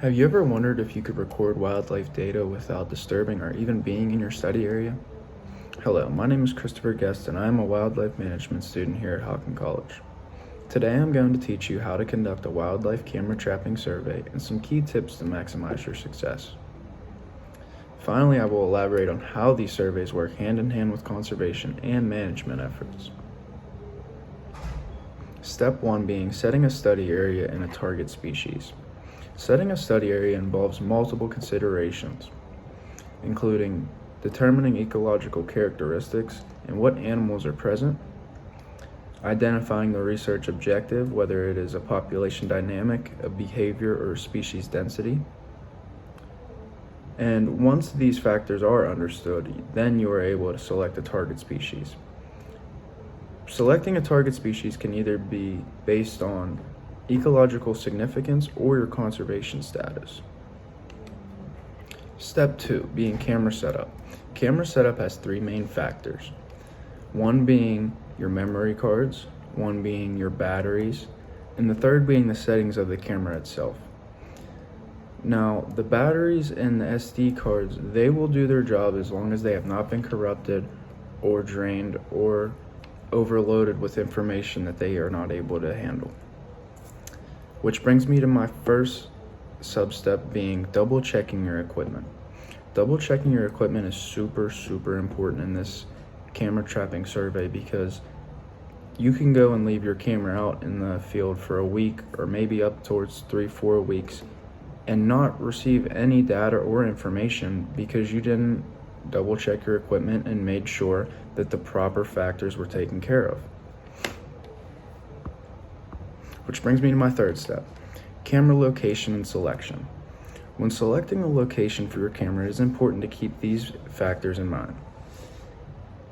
Have you ever wondered if you could record wildlife data without disturbing or even being in your study area? Hello, my name is Christopher Guest and I am a wildlife management student here at Hockin College. Today I'm going to teach you how to conduct a wildlife camera trapping survey and some key tips to maximize your success. Finally, I will elaborate on how these surveys work hand in hand with conservation and management efforts. Step 1 being setting a study area and a target species. Setting a study area involves multiple considerations, including determining ecological characteristics and what animals are present, identifying the research objective, whether it is a population dynamic, a behavior, or species density. And once these factors are understood, then you are able to select a target species. Selecting a target species can either be based on ecological significance or your conservation status. Step 2 being camera setup. Camera setup has three main factors. One being your memory cards, one being your batteries, and the third being the settings of the camera itself. Now, the batteries and the SD cards, they will do their job as long as they have not been corrupted or drained or overloaded with information that they are not able to handle. Which brings me to my first sub-step being double checking your equipment. Double checking your equipment is super important in this camera trapping survey because you can go and leave your camera out in the field for a week or maybe up towards 3-4 weeks and not receive any data or information because you didn't double check your equipment and made sure that the proper factors were taken care of. Which brings me to my third step, camera location and selection. When selecting a location for your camera, it is important to keep these factors in mind.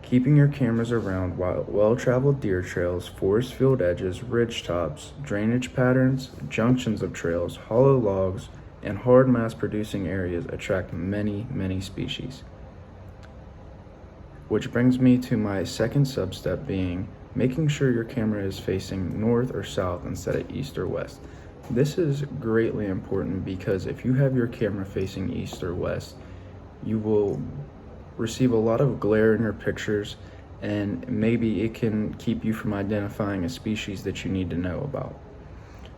Keeping your cameras around well-traveled deer trails, forest field edges, ridge tops, drainage patterns, junctions of trails, hollow logs, and hard mass producing areas attract many species. Which brings me to my second sub-step being making sure your camera is facing north or south instead of east or west. This is greatly important because if you have your camera facing east or west, you will receive a lot of glare in your pictures and maybe it can keep you from identifying a species that you need to know about.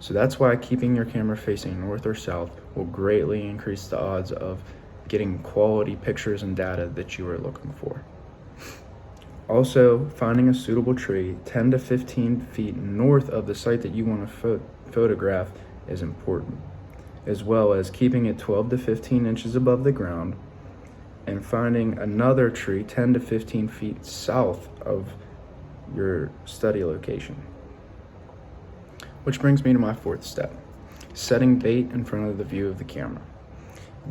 So that's why keeping your camera facing north or south will greatly increase the odds of getting quality pictures and data that you are looking for. Also, finding a suitable tree 10 to 15 feet north of the site that you want to photograph is important, as well as keeping it 12 to 15 inches above the ground and finding another tree 10 to 15 feet south of your study location. Which brings me to my fourth step, setting bait in front of the view of the camera.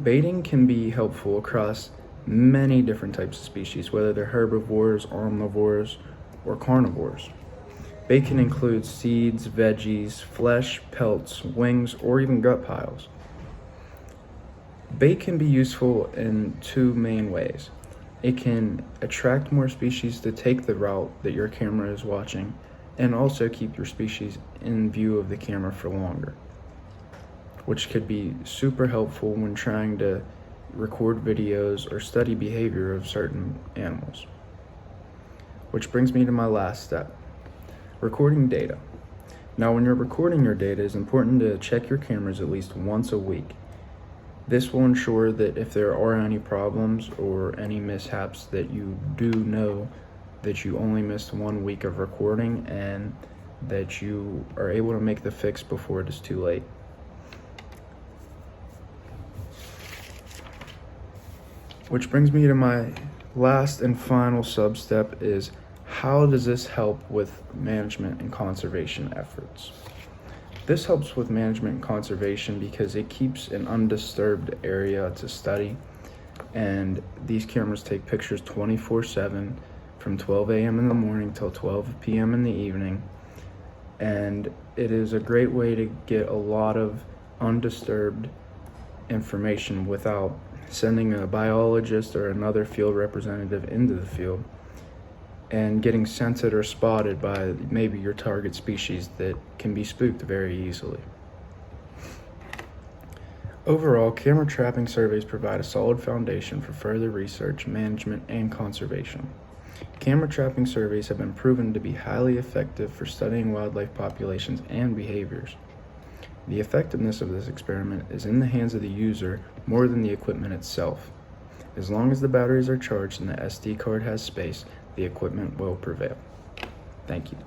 Baiting can be helpful across many different types of species, whether they're herbivores, omnivores, or carnivores. Bait can include seeds, veggies, flesh, pelts, wings, or even gut piles. Bait can be useful in two main ways. It can attract more species to take the route that your camera is watching, and also keep your species in view of the camera for longer, which could be super helpful when trying to record videos or study behavior of certain animals. Which brings me to my last step, recording data. Now, when you're recording your data, it's important to check your cameras at least once a week. This will ensure that if there are any problems or any mishaps that you do know that you only missed 1 week of recording and that you are able to make the fix before it is too late. Which brings me to my last and final sub-step is how does this help with management and conservation efforts? This helps with management and conservation because it keeps an undisturbed area to study, and these cameras take pictures 24/7 from 12 a.m. in the morning till 12 p.m. in the evening, and it is a great way to get a lot of undisturbed information without sending a biologist or another field representative into the field and getting scented or spotted by maybe your target species that can be spooked very easily. Overall, camera trapping surveys provide a solid foundation for further research, management, and conservation. Camera trapping surveys have been proven to be highly effective for studying wildlife populations and behaviors. The effectiveness of this experiment is in the hands of the user more than the equipment itself. As long as the batteries are charged and the SD card has space, the equipment will prevail. Thank you.